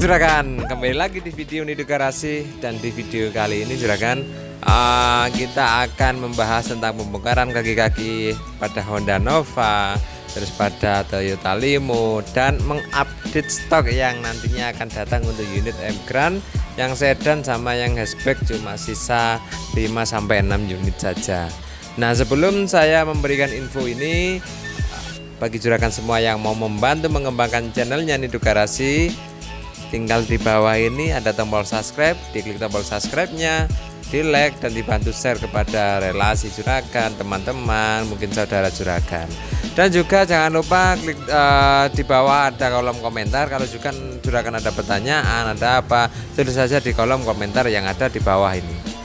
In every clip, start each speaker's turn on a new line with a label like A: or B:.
A: Juragan, kembali lagi di video Nido Garasi. Dan di video kali ini Juragan, kita akan membahas tentang pembongkaran kaki-kaki pada Honda Nova, terus pada Toyota Limo, dan mengupdate stok yang nantinya akan datang untuk unit M Grand yang sedan sama yang hatchback, cuma sisa 5-6 unit saja. Nah, sebelum saya memberikan info ini, bagi Juragan semua yang mau membantu mengembangkan channelnya Nido Garasi, tinggal di bawah ini ada tombol subscribe, diklik tombol subscribe-nya, di like dan dibantu share kepada relasi Juragan, teman-teman, mungkin saudara Juragan. Dan juga jangan lupa klik di bawah ada kolom komentar. Kalau juga Juragan ada pertanyaan, ada apa, tulis saja di kolom komentar yang ada di bawah ini.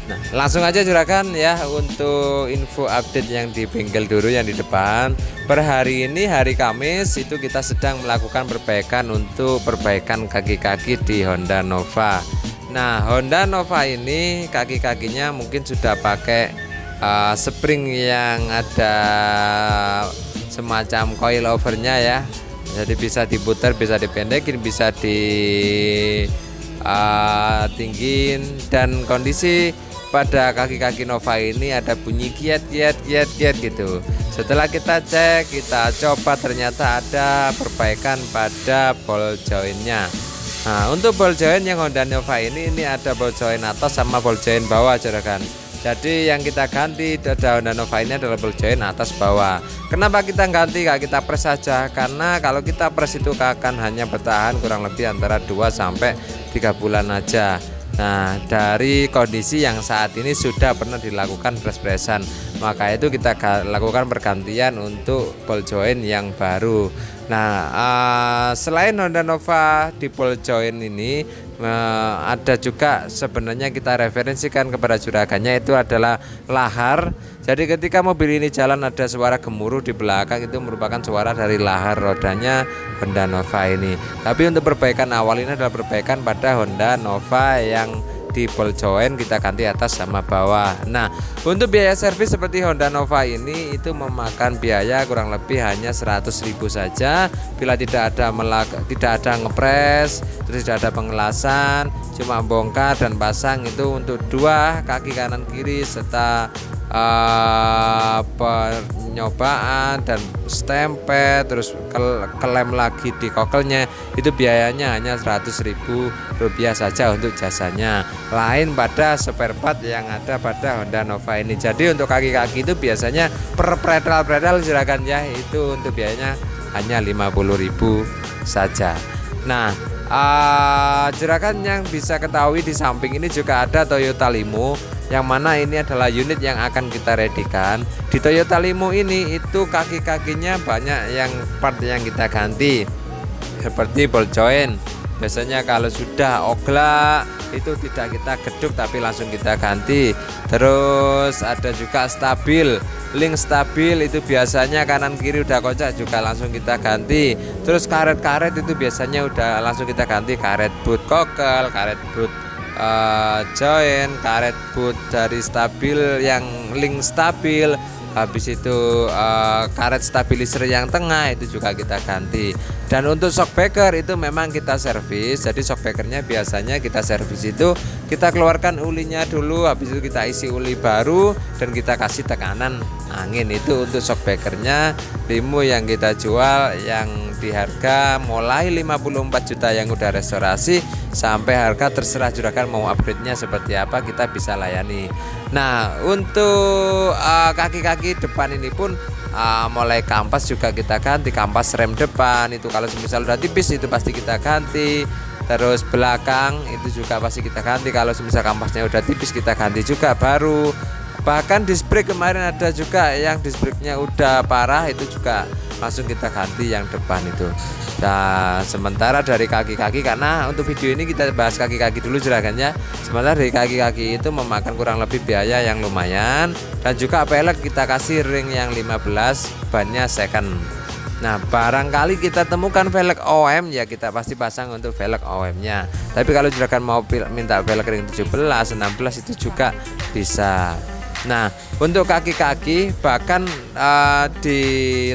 A: Nah, langsung aja Juragan ya untuk info update yang di bengkel dulu yang di depan. Per hari ini hari Kamis itu kita sedang melakukan perbaikan untuk perbaikan kaki-kaki di Honda Nova. Nah, Honda Nova ini kaki-kakinya mungkin sudah pakai spring yang ada semacam coil overnya ya. Jadi bisa diputar, bisa dipendekin, bisa ditinggiin, dan kondisi pada kaki-kaki Nova ini ada bunyi kiat gitu. Setelah kita cek, kita coba, ternyata ada perbaikan pada ball jointnya. Nah, untuk ball joint yang Honda Nova ini ada ball joint atas sama ball joint bawah Juragan. Jadi yang kita ganti pada Honda Nova ini adalah ball joint atas bawah. Kenapa kita ganti? Kita press saja, karena kalau kita press itu akan hanya bertahan kurang lebih antara 2-3 bulan aja. Nah, dari kondisi yang saat ini sudah pernah dilakukan press-pressan, maka itu kita lakukan pergantian untuk ball joint yang baru. Nah, selain Honda Nova di ball joint ini, ada juga sebenarnya kita referensikan kepada Juragannya, itu adalah lahar. Jadi ketika mobil ini jalan ada suara gemuruh di belakang, itu merupakan suara dari lahar rodanya Honda Nova ini. Tapi untuk perbaikan awal ini adalah perbaikan pada Honda Nova yang di ball joint kita ganti atas sama bawah. Nah, untuk biaya servis seperti Honda Nova ini itu memakan biaya kurang lebih hanya 100.000 saja. Bila tidak ada ngepres, terus tidak ada pengelasan, cuma bongkar dan pasang itu untuk dua kaki kanan kiri serta penyobaan dan stempel, terus kelem lagi di kokelnya, itu biayanya hanya 100.000 rupiah saja untuk jasanya. Lain pada spare part yang ada pada Honda Nova ini. Jadi untuk kaki-kaki itu biasanya per pedal Juragan ya, itu untuk biayanya hanya 50.000 saja. Nah, Juragan yang bisa ketahui di samping ini juga ada Toyota Limo, yang mana ini adalah unit yang akan kita readykan. Di Toyota Limo ini itu kaki-kakinya banyak yang part yang kita ganti, seperti ball joint. Biasanya kalau sudah oglak itu tidak kita geduk tapi langsung kita ganti. Terus ada juga stabil, link stabil itu biasanya kanan kiri udah kocak juga langsung kita ganti. Terus karet-karet itu biasanya udah langsung kita ganti, karet boot kokel, karet boot joint, karet boot dari stabil yang link stabil. Habis itu karet stabilizer yang tengah itu juga kita ganti. Dan untuk shockbreaker itu memang kita servis. Jadi shockbreakernya biasanya kita servis itu kita keluarkan ulinya dulu, habis itu kita isi uli baru dan kita kasih tekanan angin. Itu untuk shockbreakernya Limo yang kita jual yang di harga mulai 54 juta yang udah restorasi sampai harga terserah Juragan mau upgrade-nya seperti apa, kita bisa layani. Nah, untuk kaki-kaki depan ini pun mulai kampas juga kita ganti, kampas rem depan itu kalau misal udah tipis itu pasti kita ganti. Terus belakang itu juga pasti kita ganti, kalau misal kampasnya udah tipis kita ganti juga baru. Bahkan disc brake kemarin ada juga yang disc brake-nya udah parah, itu juga langsung kita ganti yang depan itu. Nah, sementara dari kaki-kaki, karena untuk video ini kita bahas kaki-kaki dulu Juragannya. Sementara dari kaki-kaki itu memakan kurang lebih biaya yang lumayan. Dan juga pelek kita kasih ring yang 15, bannya second. Nah, barangkali kita temukan velg OM ya kita pasti pasang untuk velg OM-nya. Tapi kalau Juragan mau minta velg ring 17, 16 itu juga bisa. Nah, untuk kaki-kaki bahkan di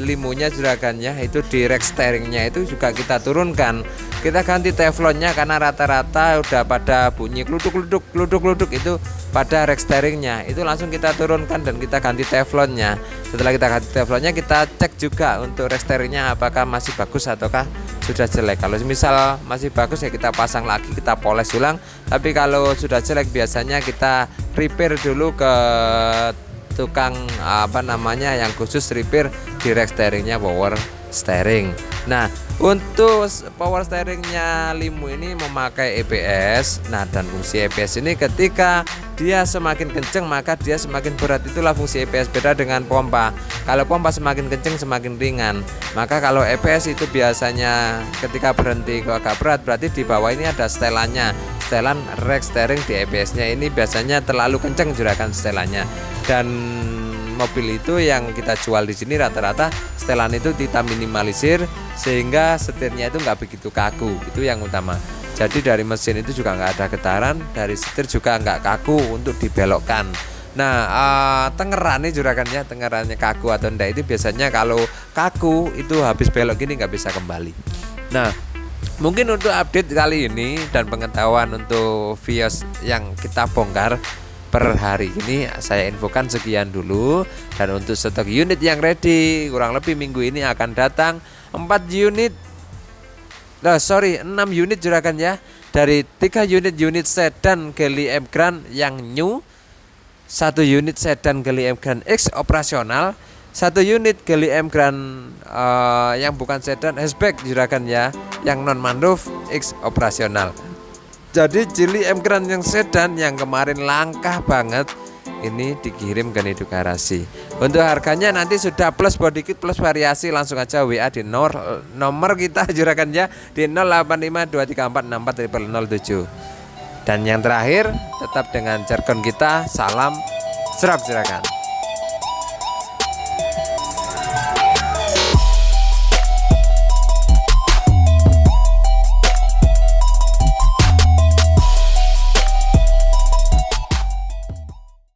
A: limonya Juragannya itu di rack steeringnya itu juga kita turunkan. kita ganti teflonnya karena rata-rata udah pada bunyi kluduk itu pada rack steeringnya. Itu langsung kita turunkan dan kita ganti teflonnya. Setelah kita ganti teflonnya, kita cek juga untuk rack steeringnya apakah masih bagus ataukah sudah jelek. Kalau misal masih bagus ya kita pasang lagi, kita poles ulang. Tapi kalau sudah jelek biasanya kita repair dulu ke tukang yang khusus repair di rack steeringnya power steering. Nah, untuk power steeringnya Limo ini memakai EPS. Nah, dan fungsi EPS ini ketika dia semakin kenceng maka dia semakin berat. Itulah fungsi EPS, beda dengan pompa. Kalau pompa semakin kenceng semakin ringan. Maka kalau EPS itu biasanya ketika berhenti kok agak berat, berarti di bawah ini ada setelannya. Setelan rack steering di EPS-nya ini biasanya terlalu kenceng juragan setelannya. Dan mobil itu yang kita jual di sini rata-rata setelan itu kita minimalisir sehingga setirnya itu nggak begitu kaku. Itu yang utama. Jadi dari mesin itu juga nggak ada getaran, dari setir juga nggak kaku untuk dibelokkan. Nah, tengerannya juragan ya, tengerannya kaku atau enggak itu biasanya kalau kaku itu habis belok gini nggak bisa kembali. Nah, mungkin untuk update kali ini dan pengetahuan untuk Vios yang kita bongkar per hari ini saya infokan sekian dulu. Dan untuk stok unit yang ready kurang lebih minggu ini akan datang 6 unit juragan ya. Dari 3 unit sedan Geely M Grand yang new, 1 unit sedan Geely M Grand X operasional, 1 unit Geely M Grand yang bukan sedan hatchback juragan ya, yang non manroof X operasional. Jadi Geely M Grand yang sedan yang kemarin langkah banget ini dikirim ke Nido Garasi. Untuk harganya nanti sudah plus body kit plus variasi, langsung aja WA di nomor kita juragan ya di 085234640007. Dan yang terakhir tetap dengan jargon kita, salam serap juragan.